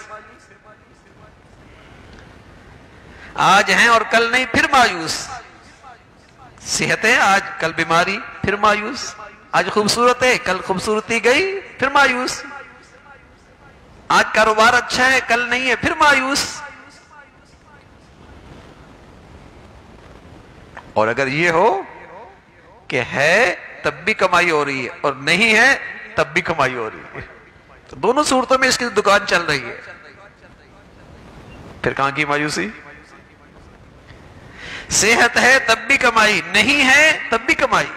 آج ہیں اور کل نہیں، پھر مایوس، صحت ہے آج کل بیماری، پھر مایوس، آج خوبصورت ہے کل خوبصورتی گئی، پھر مایوس، آج کاروبار اچھا ہے کل نہیں ہے، پھر مایوس۔ اور اگر یہ ہو کہ ہے تب بھی کمائی ہو رہی ہے اور نہیں ہے تب بھی کمائی ہو رہی ہے، تو دونوں صورتوں میں اس کی دکان چل رہی ہے، پھر کہاں کی مایوسی؟ صحت ہے تب بھی کمائی، نہیں ہے تب بھی کمائی،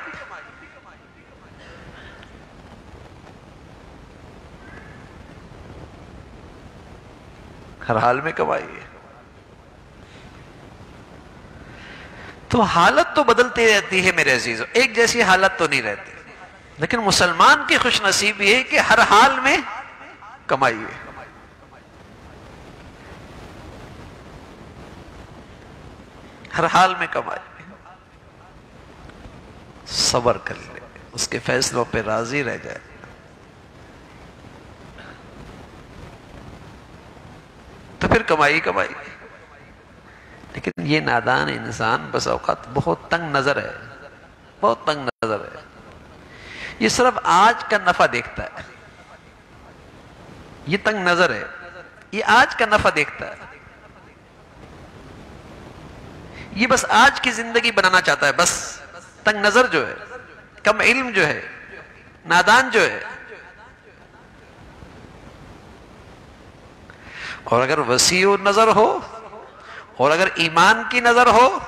ہر حال میں کمائی ہے۔ تو حالت تو بدلتی رہتی ہے میرے عزیزو، ایک جیسی حالت تو نہیں رہتی، لیکن مسلمان کی خوش نصیبی ہے کہ ہر حال میں کمائی ہے۔ ہر حال میں کمائی ہے، صبر کر لے، اس کے فیصلوں پہ راضی رہ جائے، تو پھر کمائی کمائی۔ لیکن یہ نادان انسان بس اوقات بہت تنگ نظر ہے، بہت تنگ نظر ہے، یہ صرف آج کا نفع دیکھتا ہے، یہ تنگ نظر ہے، یہ آج کا نفع دیکھتا ہے، یہ بس آج کی زندگی بنانا چاہتا ہے، بس تنگ نظر جو ہے، کم علم جو ہے، نادان جو ہے۔ اور اگر وسیع نظر ہو اور اگر ایمان کی نظر ہو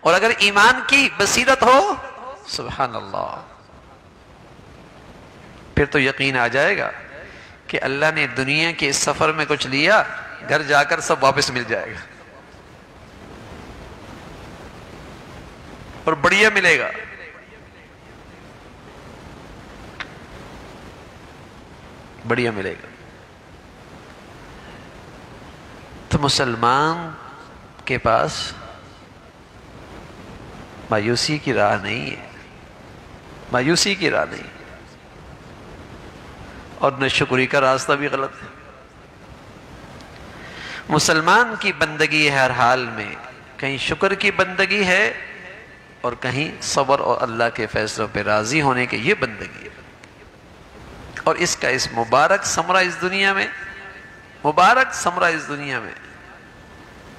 اور اگر ایمان کی بصیرت ہو سبحان اللہ، پھر تو یقین آ جائے گا کہ اللہ نے دنیا کے اس سفر میں کچھ لیا، گھر جا کر سب واپس مل جائے گا اور بڑھیا ملے گا۔ بڑھیا ملے گا۔ تو مسلمان کے پاس مایوسی کی راہ نہیں ہے، مایوسی کی راہ نہیں، اور نہ شکری کا راستہ بھی غلط ہے۔ مسلمان کی بندگی ہے ہر حال میں، کہیں شکر کی بندگی ہے اور کہیں صبر اور اللہ کے فیصلوں پہ راضی ہونے کی یہ بندگی ہے۔ اور اس کا اس مبارک ثمرہ اس دنیا میں، مبارک ثمرہ اس دنیا میں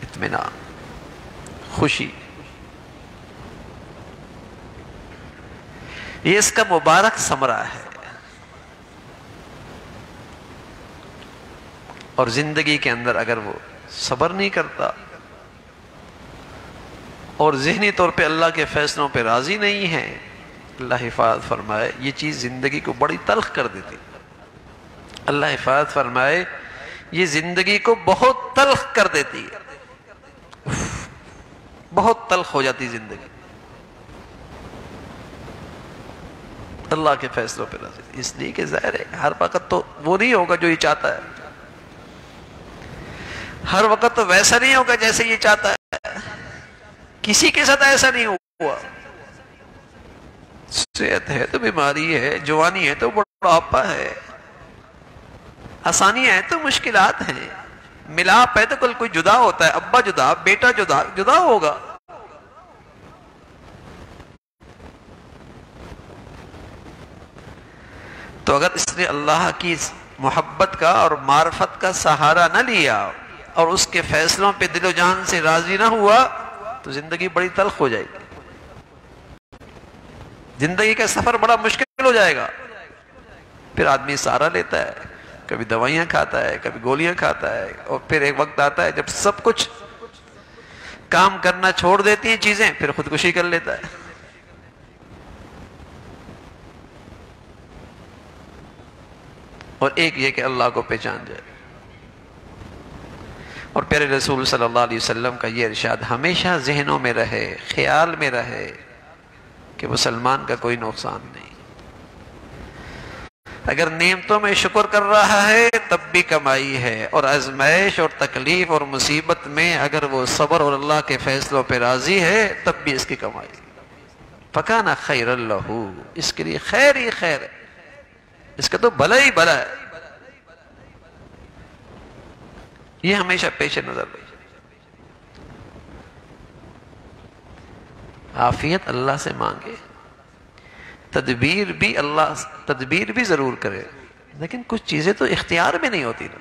اطمینان، خوشی، یہ اس کا مبارک ثمرہ ہے۔ اور زندگی کے اندر اگر وہ صبر نہیں کرتا اور ذہنی طور پہ اللہ کے فیصلوں پہ راضی نہیں ہے، اللہ حفاظت فرمائے یہ چیز زندگی کو بڑی تلخ کر دیتی۔ اللہ حفاظت فرمائے یہ زندگی کو بہت تلخ کر دیتی ہے، بہت تلخ ہو جاتی زندگی اللہ کے فیصلوں پہ راضی۔ اس لیے کہ ظاہر ہے ہر وقت تو وہ نہیں ہوگا جو یہ چاہتا ہے، ہر وقت تو ویسا نہیں ہوگا جیسے یہ چاہتا ہے، کسی کے ساتھ ایسا نہیں ہوا۔ صحت ہے تو بیماری ہے، جوانی ہے تو بڑھاپا ہے، آسانی ہے تو مشکلات ہیں، ملاپ ہے تو کل کوئی جدا ہوتا ہے، ابا جدا، بیٹا جدا، جدا ہوگا۔ تو اگر اس نے اللہ کی محبت کا اور معرفت کا سہارا نہ لیا اور اس کے فیصلوں پہ دل و جان سے راضی نہ ہوا تو زندگی بڑی تلخ ہو جائے گی، زندگی کا سفر بڑا مشکل ہو جائے گا۔ پھر آدمی سہارا لیتا ہے، کبھی دوائیاں کھاتا ہے، کبھی گولیاں کھاتا ہے، اور پھر ایک وقت آتا ہے جب سب کچھ کام کرنا چھوڑ دیتی ہیں چیزیں، پھر خودکشی کر لیتا ہے۔ اور ایک یہ کہ اللہ کو پہچان جائے۔ اور پیارے رسول صلی اللہ علیہ وسلم کا یہ ارشاد ہمیشہ ذہنوں میں رہے، خیال میں رہے کہ مسلمان کا کوئی نقصان نہیں، اگر نعمتوں میں شکر کر رہا ہے تب بھی کمائی ہے، اور آزمائش اور تکلیف اور مصیبت میں اگر وہ صبر اور اللہ کے فیصلوں پہ راضی ہے تب بھی اس کی کمائی۔ فَكَانَ خَيْرًا لَهُ، اس کے لیے خیر ہی خیر ہے، اس کا تو بھلا ہی بھلا ہے۔ یہ ہمیشہ پیش نظر رہے۔ عافیت اللہ سے مانگے، تدبیر بھی ضرور کرے، لیکن کچھ چیزیں تو اختیار میں نہیں ہوتی نا۔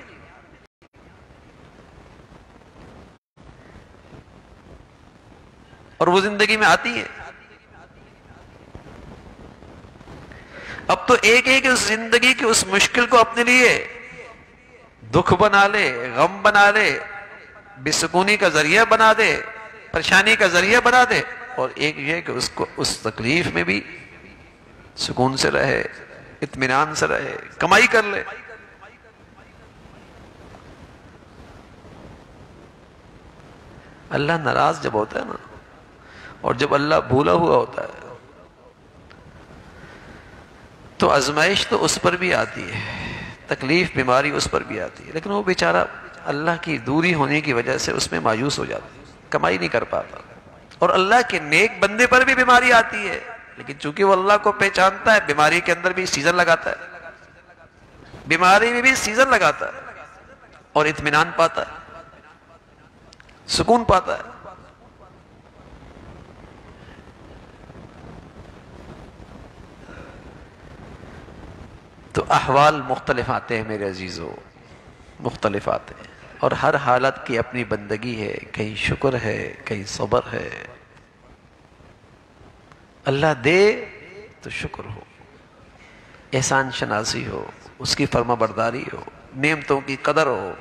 اور وہ زندگی میں آتی ہے۔ اب تو ایک اس زندگی کی اس مشکل کو اپنے لیے دکھ بنا لے، غم بنا لے، بے سکونی کا ذریعہ بنا دے، پریشانی کا ذریعہ بنا دے، اور ایک یہ کہ اس کو اس تکلیف میں بھی سکون سے رہے، اطمینان سے رہے، کمائی کر لے۔ اللہ ناراض جب ہوتا ہے نا، اور جب اللہ بھولا ہوا ہوتا ہے تو آزمائش تو اس پر بھی آتی ہے، تکلیف بیماری اس پر بھی آتی ہے، لیکن وہ بیچارہ اللہ کی دوری ہونے کی وجہ سے اس میں مایوس ہو جاتا ہے، کمائی نہیں کر پاتا۔ اور اللہ کے نیک بندے پر بھی بیماری آتی ہے، لیکن چونکہ وہ اللہ کو پہچانتا ہے، بیماری کے اندر بھی سیزن لگاتا ہے، بیماری میں بھی سیزن لگاتا ہے اور اطمینان پاتا ہے، سکون پاتا ہے۔ تو احوال مختلف آتے ہیں میرے عزیزو، مختلف آتے ہیں، اور ہر حالت کی اپنی بندگی ہے، کہیں شکر ہے، کہیں صبر ہے۔ اللہ دے تو شکر ہو، احسان شناسی ہو، اس کی فرما برداری ہو، نعمتوں کی قدر ہو۔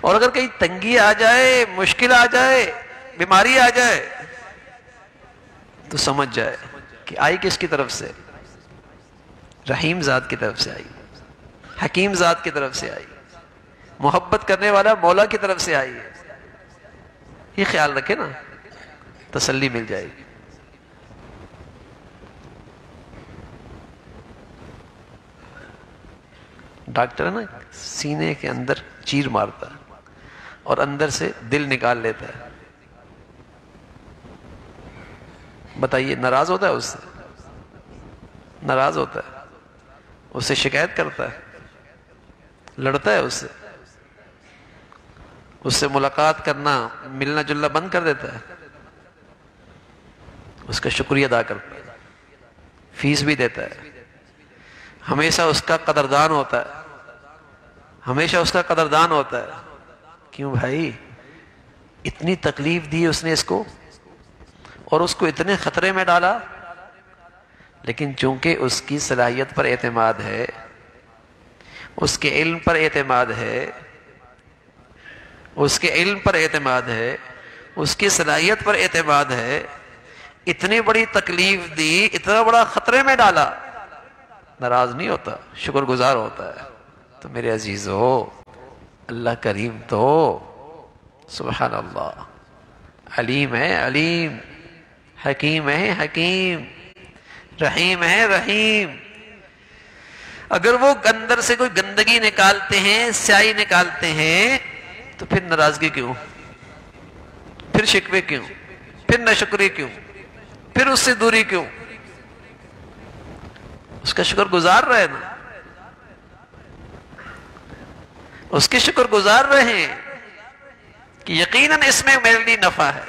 اور اگر کہیں تنگی آ جائے، مشکل آ جائے بیماری آ جائے تو سمجھ جائے کہ آئی کس کی طرف سے؟ رحیم ذات کی طرف سے آئی، حکیم ذات کی طرف سے آئی، محبت کرنے والا مولا کی طرف سے آئی ہے۔ یہ خیال رکھے نا، تسلی مل جائے گی۔ ڈاکٹر ہے نا، سینے کے اندر چیر مارتا ہے اور اندر سے دل نکال لیتا ہے، بتائیے ناراض ہوتا ہے اس سے؟ ناراض ہوتا ہے، اس سے شکایت کرتا ہے، لڑتا ہے اس سے ملاقات کرنا، ملنا جلنا بند کر دیتا ہے، اس کا شکریہ ادا کرتا ہے، فیس بھی دیتا ہے، ہمیشہ اس کا قدردان ہوتا ہے، ہمیشہ اس کا قدردان ہوتا ہے۔ کیوں بھائی؟ اتنی تکلیف دی اس نے اس کو اور اس کو اتنے خطرے میں ڈالا، لیکن چونکہ اس کی صلاحیت پر اعتماد ہے، اس کے علم پر اعتماد ہے، اس کے علم پر اعتماد ہے، اس کی صلاحیت پر اعتماد ہے، اتنی بڑی تکلیف دی، اتنا بڑا خطرے میں ڈالا، ناراض نہیں ہوتا، شکر گزار ہوتا ہے۔ تو میرے عزیزو، اللہ کریم تو سبحان اللہ علیم ہے، علیم، حکیم ہے، حکیم، رحیم ہے، رحیم۔ اگر وہ اندر سے کوئی گندگی نکالتے ہیں، سیاہی نکالتے ہیں، تو پھر ناراضگی کیوں؟ پھر شکوے کیوں؟ پھر ناشکری کیوں؟ پھر اس سے دوری کیوں؟ اس کا شکر گزار رہے نا، اس کے شکر گزار رہے کہ یقیناً اس میں میرے لیے نفع ہے،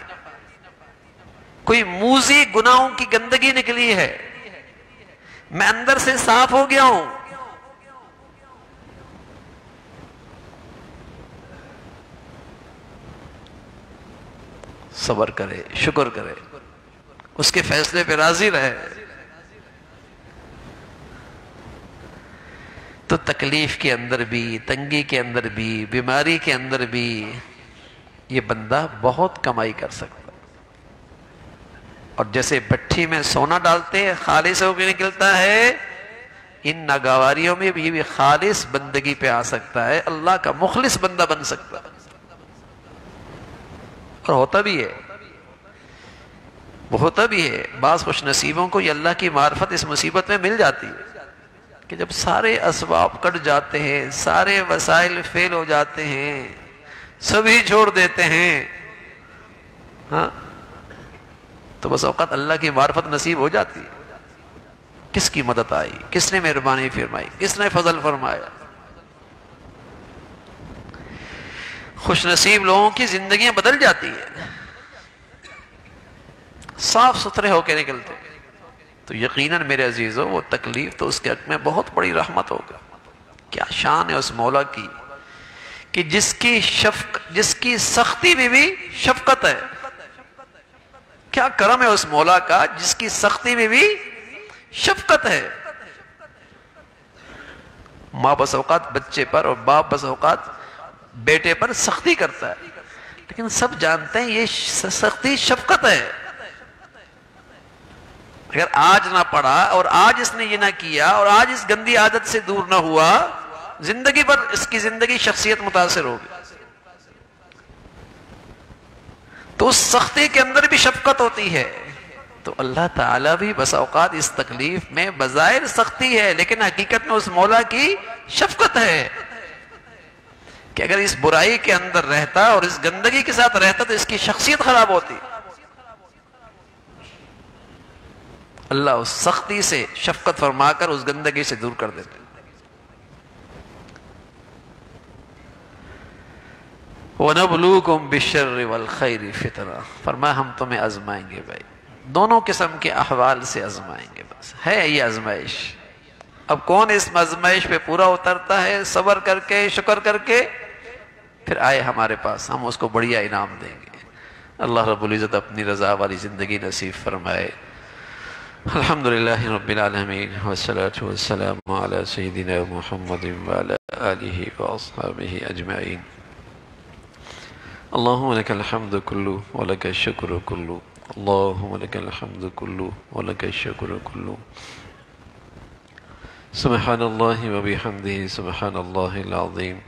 کوئی موذی گناہوں کی گندگی نکلی ہے، میں اندر سے صاف ہو گیا ہوں۔ صبر کرے، شکر کرے، اس کے فیصلے پہ راضی رہے، تو تکلیف کے اندر بھی، تنگی کے اندر بھی، بیماری کے اندر بھی یہ بندہ بہت کمائی کر سکتا۔ اور جیسے بھٹی میں سونا ڈالتے ہیں خالص ہو کے نکلتا ہے، ان ناگواریوں میں بھی خالص بندگی پہ آ سکتا ہے، اللہ کا مخلص بندہ بن سکتا ہے، اور ہوتا بھی ہے، وہ ہوتا بھی ہے۔ بعض خوش نصیبوں کو یہ اللہ کی معرفت اس مصیبت میں مل جاتی ہے کہ جب سارے اسباب کٹ جاتے ہیں، سارے وسائل فیل ہو جاتے ہیں، سبھی چھوڑ دیتے ہیں، ہاں، تو بس اوقات اللہ کی معرفت نصیب ہو جاتی ہے۔ کس کی مدد آئی، کس نے مہربانی فرمائی، کس نے فضل فرمایا۔ خوش نصیب لوگوں کی زندگیاں بدل جاتی ہیں، صاف ستھرے ہو کے نکلتے ہیں، تو یقیناً میرے عزیزو وہ تکلیف تو اس کے حق میں بہت بڑی رحمت ہوگا۔ کیا شان ہے اس مولا کی کہ جس کی سختی میں بھی شفقت ہے، کیا کرم ہے اس مولا کا جس کی سختی میں بھی شفقت ہے۔ ماں بس اوقات بچے پر اور باپ بس اوقات بیٹے پر سختی کرتا ہے، لیکن سب جانتے ہیں یہ سختی شفقت ہے۔ اگر آج نہ پڑھا اور آج اس نے یہ نہ کیا اور آج اس گندی عادت سے دور نہ ہوا، زندگی پر اس کی زندگی شخصیت متاثر ہوگی۔ تو اس سختی کے اندر بھی شفقت ہوتی ہے، تو اللہ تعالیٰ بھی بس اوقات اس تکلیف میں بظاہر سختی ہے، لیکن حقیقت میں اس مولا کی شفقت ہے کہ اگر اس برائی کے اندر رہتا اور اس گندگی کے ساتھ رہتا تو اس کی شخصیت خراب ہوتی۔ اللہ اس سختی سے شفقت فرما کر اس گندگی سے دور کر دیتے۔ وَنَبْلُوكُمْ بِالشَّرِّ وَالْخَيْرِ فِتْنَةً، فرمایا ہم تمہیں آزمائیں گے بھائی، دونوں قسم کے احوال سے آزمائیں گے، بس ہے یہ آزمائش۔ اب کون اس آزمائش پہ پورا اترتا ہے صبر کر کے، شکر کر کے، پھر آئے ہمارے پاس، ہم اس کو بڑھیا انعام دیں گے۔ اللہ رب العزت اپنی رضا والی زندگی نصیب فرمائے۔ الحمدللہ رب العالمین، والصلاة والسلام علی سیدنا محمد وعلی آلہ واصحابہ اجمعین۔ اللهم لك الحمد كله ولك الشكر كله. اللهم لك الحمد كله ولك الشكر كله. سبحان الله وبحمده سبحان الله العظيم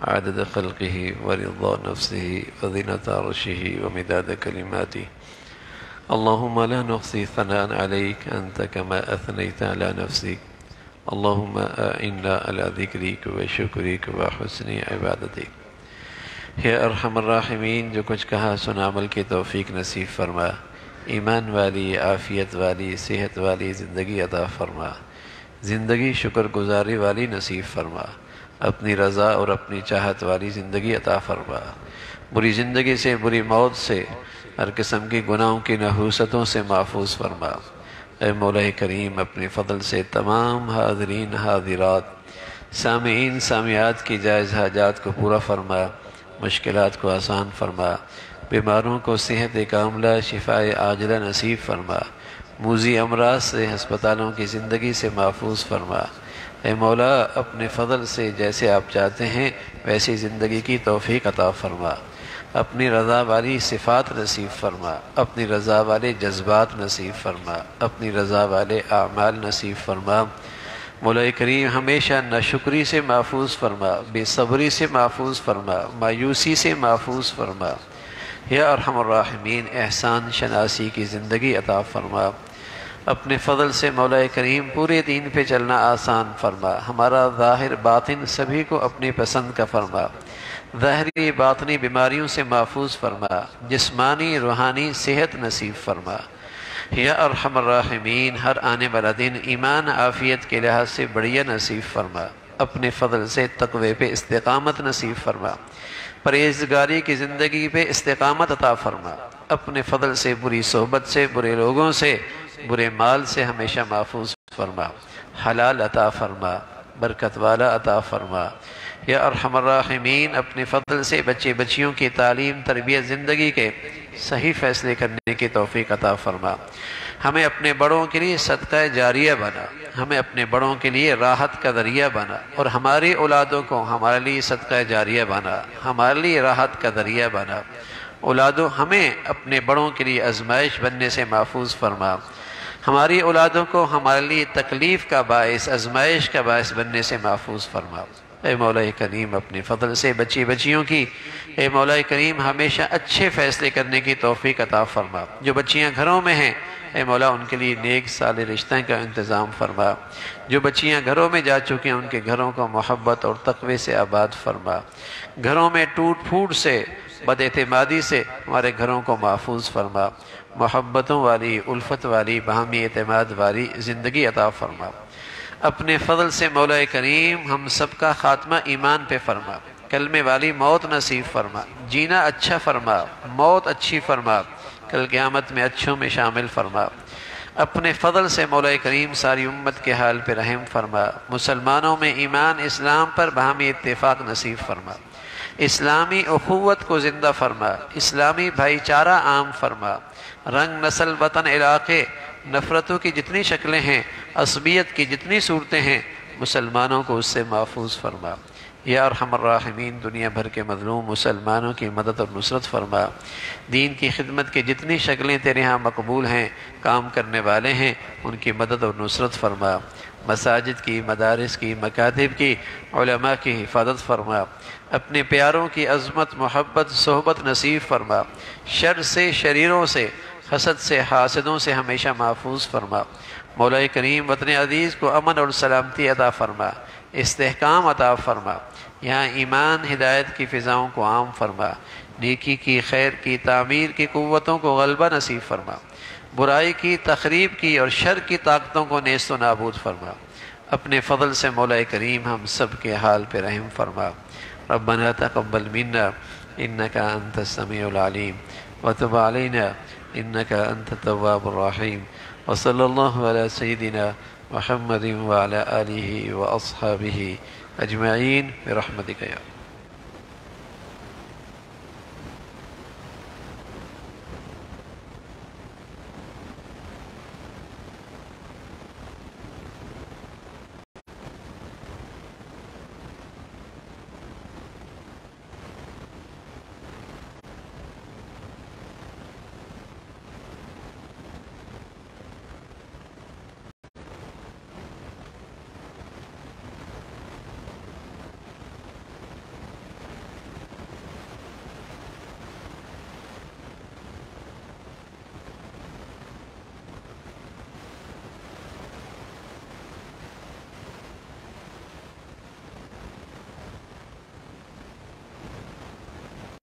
عدد خلقه ورضا نفسه وزنة عرشه ومداد كلماته. اللهم لا نحصي ثناء عليك أنت كما أثنيت على نفسك. اللهم أعنا على ذكرك وشكرك وحسن عبادتك. یا ارحم الراحمین، جو کچھ کہا سنا عمل کی توفیق نصیب فرما، ایمان والی، عافیت والی، صحت والی زندگی عطا فرما، زندگی شکر گزاری والی نصیب فرما، اپنی رضا اور اپنی چاہت والی زندگی عطا فرما، بری زندگی سے، بری موت سے، ہر قسم کی گناہوں کی نحوستوں سے محفوظ فرما۔ اے مولا کریم، اپنے فضل سے تمام حاضرین حاضرات، سامعین سامعات کی جائز حاجات کو پورا فرما، مشکلات کو آسان فرما، بیماروں کو صحت کاملہ شفاء عاجلہ نصیب فرما، موذی امراض سے، ہسپتالوں کی زندگی سے محفوظ فرما۔ اے مولا، اپنے فضل سے جیسے آپ چاہتے ہیں ویسی زندگی کی توفیق عطا فرما، اپنی رضا والی صفات نصیب فرما، اپنی رضا والے جذبات نصیب فرما، اپنی رضا والے اعمال نصیب فرما۔ مولا کریم، ہمیشہ ناشکری سے محفوظ فرما، بے صبری سے محفوظ فرما، مایوسی سے محفوظ فرما۔ یا ارحم الراحمین، احسان شناسی کی زندگی عطا فرما۔ اپنے فضل سے مولا کریم پورے دین پہ چلنا آسان فرما، ہمارا ظاہر باطن سبھی کو اپنی پسند کا فرما، ظاہری باطنی بیماریوں سے محفوظ فرما، جسمانی روحانی صحت نصیب فرما۔ یا ارحم الراحمین، ہر آنے والا دن ایمان عافیت کے لحاظ سے بڑھیا نصیب فرما، اپنے فضل سے تقوی پہ استقامت نصیب فرما، پرہیزگاری کی زندگی پہ استقامت عطا فرما، اپنے فضل سے بری صحبت سے، برے لوگوں سے، برے مال سے ہمیشہ محفوظ فرما، حلال عطا فرما، برکت والا عطا فرما۔ یا ارحم الراحمین، اپنے فضل سے بچے بچیوں کی تعلیم تربیت زندگی کے صحیح فیصلے کرنے کی توفیق عطا فرما، ہمیں اپنے بڑوں کے لیے صدقہ جاریہ بنا، ہمیں اپنے بڑوں کے لیے راحت کا ذریعہ بنا، اور ہماری اولادوں کو ہمارے لیے صدقہ جاریہ بنا، ہمارے لیے راحت کا ذریعہ بنا۔ اولادوں ہمیں اپنے بڑوں کے لیے آزمائش بننے سے محفوظ فرما، ہماری اولادوں کو ہمارے لیے تکلیف کا باعث، آزمائش کا باعث بننے سے محفوظ فرما۔ اے مولا کریم، اپنے فضل سے بچی بچیوں کی، اے مولا کریم، ہمیشہ اچھے فیصلے کرنے کی توفیق عطا فرما۔ جو بچیاں گھروں میں ہیں، اے مولا ان کے لیے نیک صالح رشتہ کا انتظام فرما۔ جو بچیاں گھروں میں جا چکی ہیں، ان کے گھروں کو محبت اور تقوی سے آباد فرما۔ گھروں میں ٹوٹ پھوٹ سے، بد اعتمادی سے ہمارے گھروں کو محفوظ فرما، محبتوں والی، الفت والی، باہمی اعتماد والی زندگی عطا فرما۔ اپنے فضل سے مولا کریم ہم سب کا خاتمہ ایمان پہ فرما، کلمے والی موت نصیب فرما، جینا اچھا فرما، موت اچھی فرما، کل قیامت میں اچھوں میں شامل فرما۔ اپنے فضل سے مولا کریم ساری امت کے حال پہ رحم فرما، مسلمانوں میں ایمان اسلام پر باہمی اتفاق نصیب فرما، اسلامی اخوت کو زندہ فرما، اسلامی بھائی چارہ عام فرما، رنگ نسل وطن علاقے نفرتوں کی جتنی شکلیں ہیں، عصبیت کی جتنی صورتیں ہیں، مسلمانوں کو اس سے محفوظ فرما۔ یا ارحم الراحمین، دنیا بھر کے مظلوم مسلمانوں کی مدد اور نصرت فرما، دین کی خدمت کی جتنی شکلیں تیرے ہاں مقبول ہیں، کام کرنے والے ہیں، ان کی مدد اور نصرت فرما، مساجد کی، مدارس کی، مکاتب کی، علماء کی حفاظت فرما، اپنے پیاروں کی عظمت محبت صحبت نصیب فرما، شر سے شریروں سے حسد سے حاسدوں سے ہمیشہ محفوظ فرما۔ مولا کریم وطن عزیز کو امن اور سلامتی عطا فرما، استحکام عطا فرما، یہاں ایمان ہدایت کی فضاؤں کو عام فرما، نیکی کی خیر کی تعمیر کی قوتوں کو غلبہ نصیب فرما، برائی کی تخریب کی اور شر کی طاقتوں کو نیست و نابود فرما۔ اپنے فضل سے مولا کریم ہم سب کے حال پہ رحم فرما۔ ربنا تقبل منا انك انت السميع العليم وتب علينا انك انت التواب الرحيم وصلى الله على سيدنا محمد وعلى آله واصحابه اجمعين برحمتك يا